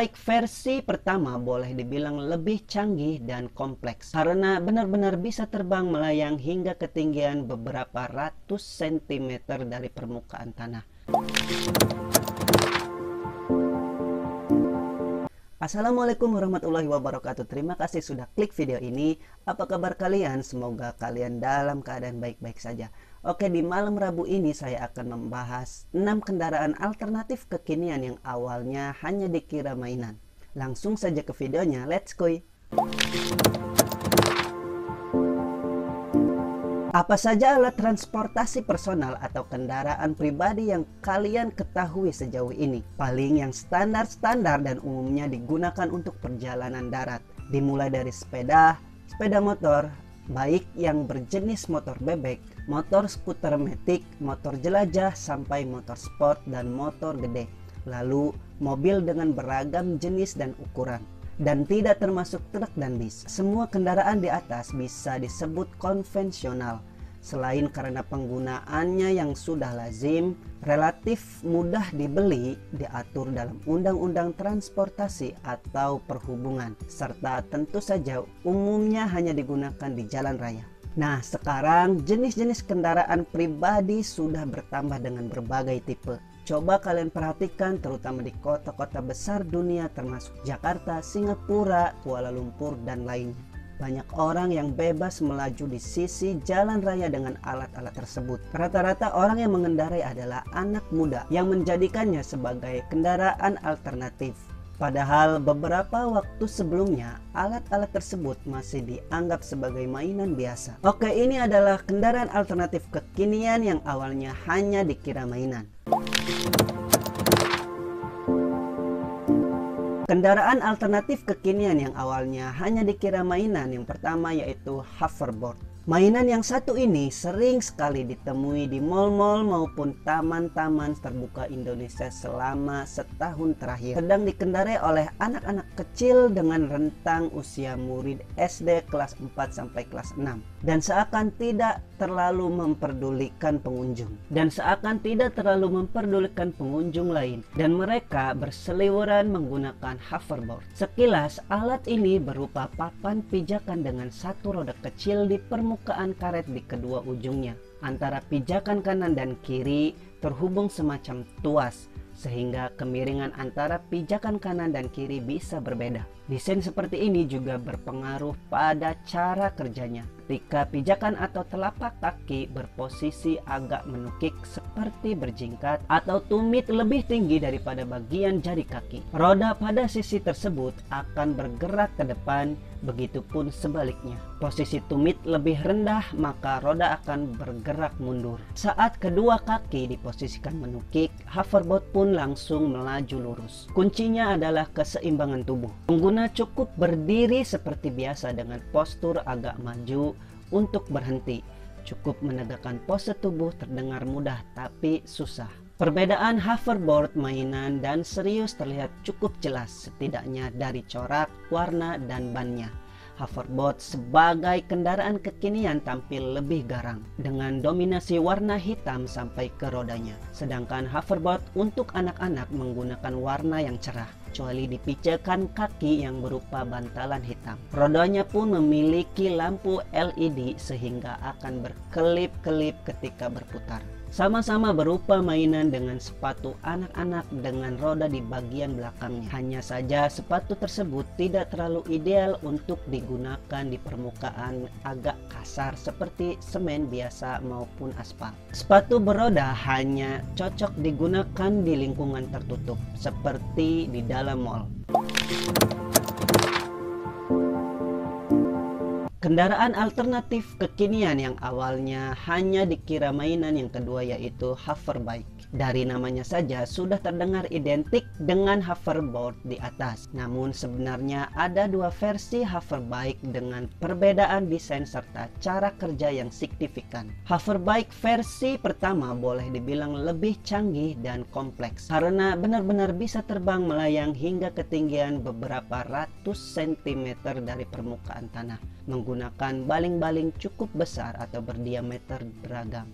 Hoverbike versi pertama boleh dibilang lebih canggih dan kompleks karena benar-benar bisa terbang melayang hingga ketinggian beberapa ratus sentimeter dari permukaan tanah. Assalamualaikum warahmatullahi wabarakatuh. Terima kasih sudah klik video ini. Apa kabar kalian? Semoga kalian dalam keadaan baik-baik saja. Oke, di malam Rabu ini saya akan membahas 6 kendaraan alternatif kekinian yang awalnya hanya dikira mainan. Langsung saja ke videonya, let's go! Apa saja alat transportasi personal atau kendaraan pribadi yang kalian ketahui sejauh ini? Paling yang standar-standar dan umumnya digunakan untuk perjalanan darat. Dimulai dari sepeda motor, baik yang berjenis motor bebek, motor skuter matic, motor jelajah, sampai motor sport dan motor gede. Lalu mobil dengan beragam jenis dan ukuran. Dan tidak termasuk truk dan bis. Semua kendaraan di atas bisa disebut konvensional. Selain karena penggunaannya yang sudah lazim, relatif mudah dibeli, diatur dalam Undang-Undang Transportasi atau Perhubungan, serta tentu saja umumnya hanya digunakan di jalan raya. Nah, sekarang jenis-jenis kendaraan pribadi sudah bertambah dengan berbagai tipe. Coba kalian perhatikan terutama di kota-kota besar dunia termasuk Jakarta, Singapura, Kuala Lumpur, dan lainnya. Banyak orang yang bebas melaju di sisi jalan raya dengan alat-alat tersebut. Rata-rata orang yang mengendarai adalah anak muda yang menjadikannya sebagai kendaraan alternatif. Padahal beberapa waktu sebelumnya alat-alat tersebut masih dianggap sebagai mainan biasa. Oke, ini adalah kendaraan alternatif kekinian yang awalnya hanya dikira mainan. Kendaraan alternatif kekinian yang awalnya hanya dikira mainan yang pertama yaitu hoverboard. Mainan yang satu ini sering sekali ditemui di mal-mal maupun taman-taman terbuka Indonesia selama setahun terakhir. Sedang dikendarai oleh anak-anak kecil dengan rentang usia murid SD kelas 4 sampai kelas 6. Dan seakan tidak terlalu memperdulikan pengunjung. Lain. Dan mereka berseliweran menggunakan hoverboard. Sekilas alat ini berupa papan pijakan dengan satu roda kecil di permukaan karet di kedua ujungnya. Antara pijakan kanan dan kiri terhubung semacam tuas, sehingga kemiringan antara pijakan kanan dan kiri bisa berbeda. Desain seperti ini juga berpengaruh pada cara kerjanya. Ketika pijakan atau telapak kaki berposisi agak menukik seperti berjingkat atau tumit lebih tinggi daripada bagian jari kaki, roda pada sisi tersebut akan bergerak ke depan, begitupun sebaliknya. Posisi tumit lebih rendah, maka roda akan bergerak mundur. Saat kedua kaki diposisikan menukik, hoverboard pun langsung melaju lurus. Kuncinya adalah keseimbangan tubuh. Pengguna cukup berdiri seperti biasa dengan postur agak maju untuk berhenti. Cukup menegakkan pose tubuh terdengar mudah tapi susah. Perbedaan hoverboard mainan dan serius terlihat cukup jelas, setidaknya dari corak, warna, dan bannya. Hoverboard sebagai kendaraan kekinian tampil lebih garang dengan dominasi warna hitam sampai ke rodanya. Sedangkan hoverboard untuk anak-anak menggunakan warna yang cerah, kecuali di pijakan kaki yang berupa bantalan hitam. Rodanya pun memiliki lampu LED sehingga akan berkelip-kelip ketika berputar. Sama-sama berupa mainan dengan sepatu anak-anak dengan roda di bagian belakangnya. Hanya saja sepatu tersebut tidak terlalu ideal untuk digunakan di permukaan agak kasar seperti semen biasa maupun aspal. Sepatu beroda hanya cocok digunakan di lingkungan tertutup seperti di dalam mall. Kendaraan alternatif kekinian yang awalnya hanya dikira mainan yang kedua yaitu hoverbike. Dari namanya saja sudah terdengar identik dengan hoverboard di atas. Namun sebenarnya ada dua versi hoverbike dengan perbedaan desain serta cara kerja yang signifikan. Hoverbike versi pertama boleh dibilang lebih canggih dan kompleks karena benar-benar bisa terbang melayang hingga ketinggian beberapa ratus sentimeter dari permukaan tanah, menggunakan baling-baling cukup besar atau berdiameter beragam.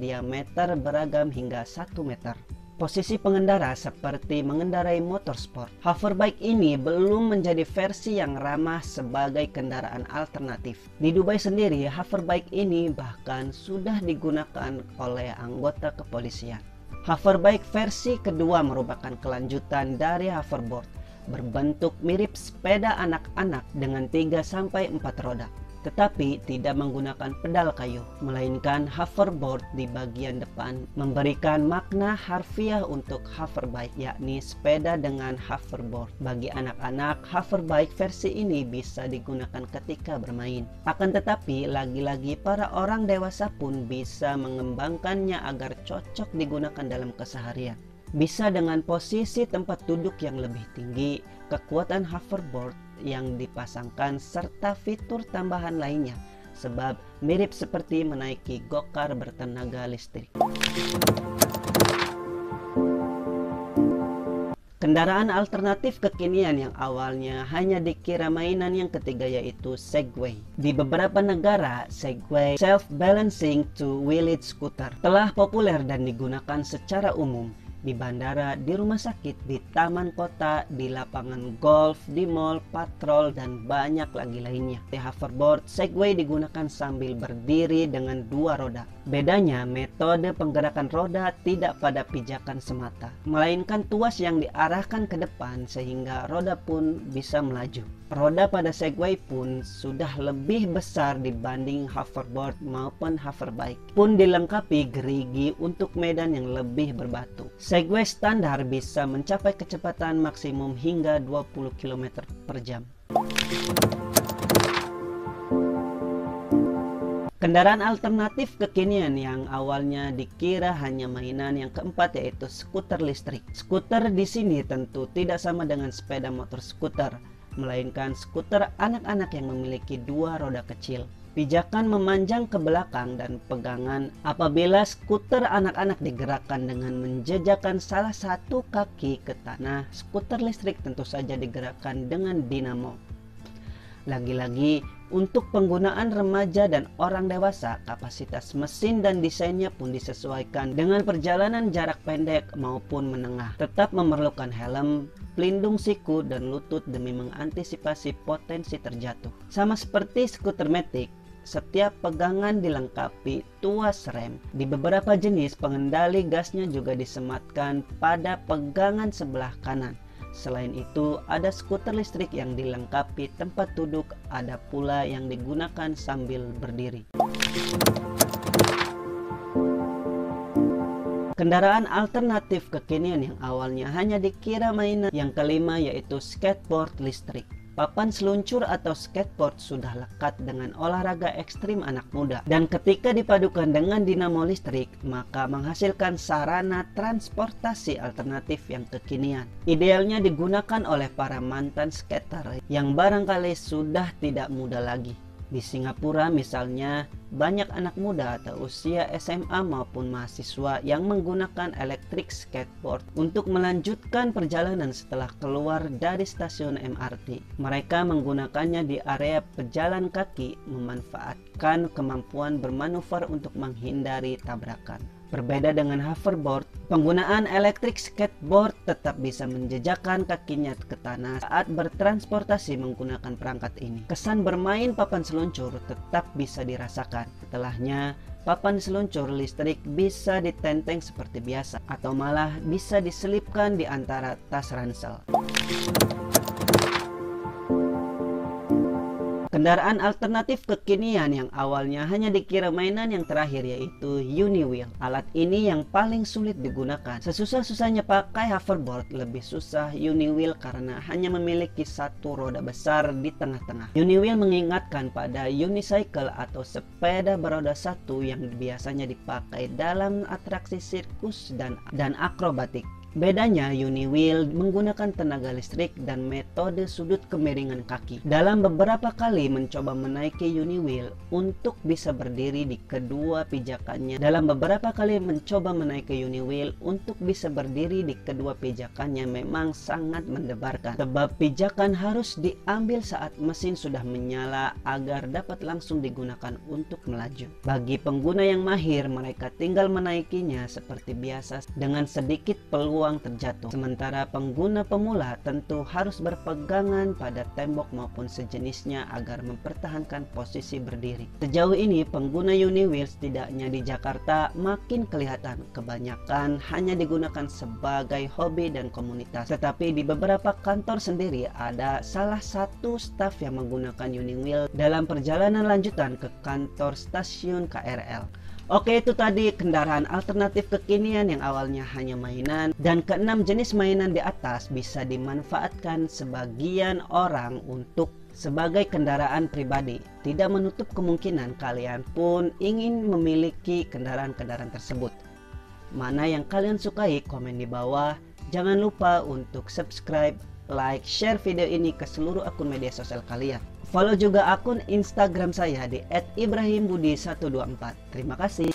Diameter beragam hingga 1 meter. posisi pengendara seperti mengendarai motorsport. Hoverbike ini belum menjadi versi yang ramah sebagai kendaraan alternatif. Di Dubai sendiri, hoverbike ini bahkan sudah digunakan oleh anggota kepolisian. Hoverbike versi kedua merupakan kelanjutan dari hoverboard, berbentuk mirip sepeda anak-anak dengan 3-4 roda, tetapi tidak menggunakan pedal kayu, melainkan hoverboard di bagian depan, memberikan makna harfiah untuk hoverbike, yakni sepeda dengan hoverboard. Bagi anak-anak, hoverbike versi ini bisa digunakan ketika bermain. Akan tetapi, lagi-lagi para orang dewasa pun bisa mengembangkannya agar cocok digunakan dalam keseharian. Bisa dengan posisi tempat duduk yang lebih tinggi, kekuatan hoverboard yang dipasangkan, serta fitur tambahan lainnya, sebab mirip seperti menaiki go-kart bertenaga listrik. Kendaraan alternatif kekinian yang awalnya hanya dikira mainan yang ketiga yaitu Segway. Di beberapa negara, Segway self-balancing two-wheeled scooter telah populer dan digunakan secara umum. Di bandara, di rumah sakit, di taman kota, di lapangan golf, di mall, patrol, dan banyak lagi lainnya. Di hoverboard, Segway digunakan sambil berdiri dengan 2 roda. Bedanya, metode penggerakan roda tidak pada pijakan semata, melainkan tuas yang diarahkan ke depan sehingga roda pun bisa melaju. Roda pada Segway pun sudah lebih besar dibanding hoverboard maupun hoverbike, pun dilengkapi gerigi untuk medan yang lebih berbatu. Segway standar bisa mencapai kecepatan maksimum hingga 20 km per jam. Kendaraan alternatif kekinian yang awalnya dikira hanya mainan yang keempat yaitu skuter listrik. Skuter di sini tentu tidak sama dengan sepeda motor skuter, melainkan skuter anak-anak yang memiliki 2 roda kecil. Pijakan memanjang ke belakang dan pegangan apabila skuter anak-anak digerakkan dengan menjejakkan salah satu kaki ke tanah. Skuter listrik tentu saja digerakkan dengan dinamo. Lagi-lagi, untuk penggunaan remaja dan orang dewasa, kapasitas mesin dan desainnya pun disesuaikan dengan perjalanan jarak pendek maupun menengah. Tetap memerlukan helm, pelindung siku dan lutut demi mengantisipasi potensi terjatuh. Sama seperti skuter matic, setiap pegangan dilengkapi tuas rem. Di beberapa jenis, pengendali gasnya juga disematkan pada pegangan sebelah kanan. Selain itu, ada skuter listrik yang dilengkapi tempat duduk, ada pula yang digunakan sambil berdiri. Kendaraan alternatif kekinian yang awalnya hanya dikira mainan yang kelima yaitu skateboard listrik. Papan seluncur atau skateboard sudah lekat dengan olahraga ekstrim anak muda, dan ketika dipadukan dengan dinamo listrik maka menghasilkan sarana transportasi alternatif yang kekinian. Idealnya digunakan oleh para mantan skater yang barangkali sudah tidak muda lagi. Di Singapura misalnya, banyak anak muda atau usia SMA maupun mahasiswa yang menggunakan electric skateboard untuk melanjutkan perjalanan setelah keluar dari stasiun MRT. Mereka menggunakannya di area pejalan kaki, memanfaatkan kemampuan bermanuver untuk menghindari tabrakan. Berbeda dengan hoverboard, penggunaan electric skateboard tetap bisa menjejakkan kakinya ke tanah saat bertransportasi menggunakan perangkat ini. Kesan bermain papan seluncur tetap bisa dirasakan. Setelahnya, papan seluncur listrik bisa ditenteng seperti biasa atau malah bisa diselipkan di antara tas ransel. Kendaraan alternatif kekinian yang awalnya hanya dikira mainan yang terakhir yaitu Uniwheel. Alat ini yang paling sulit digunakan. Sesusah-susahnya pakai hoverboard, lebih susah Uniwheel karena hanya memiliki 1 roda besar di tengah-tengah. Uniwheel mengingatkan pada unicycle atau sepeda beroda 1 yang biasanya dipakai dalam atraksi sirkus dan akrobatik. Bedanya, Uniwheel menggunakan tenaga listrik dan metode sudut kemiringan kaki. Dalam beberapa kali mencoba menaiki Uniwheel untuk bisa berdiri di kedua pijakannya. Memang sangat mendebarkan. Sebab pijakan harus diambil saat mesin sudah menyala agar dapat langsung digunakan untuk melaju. Bagi pengguna yang mahir, mereka tinggal menaikinya seperti biasa dengan sedikit peluang terjatuh. Sementara pengguna pemula tentu harus berpegangan pada tembok maupun sejenisnya agar mempertahankan posisi berdiri. Sejauh ini pengguna Uniwheel setidaknya di Jakarta makin kelihatan. Kebanyakan hanya digunakan sebagai hobi dan komunitas. Tetapi di beberapa kantor sendiri ada salah satu staf yang menggunakan Uniwheel dalam perjalanan lanjutan ke kantor stasiun KRL. Oke, itu tadi kendaraan alternatif kekinian yang awalnya hanya mainan, dan keenam jenis mainan di atas bisa dimanfaatkan sebagian orang untuk sebagai kendaraan pribadi. Tidak menutup kemungkinan kalian pun ingin memiliki kendaraan-kendaraan tersebut. Mana yang kalian sukai? Komen di bawah. Jangan lupa untuk subscribe, like, share video ini ke seluruh akun media sosial kalian. Follow juga akun Instagram saya di @ibrahimbudi124. Terima kasih.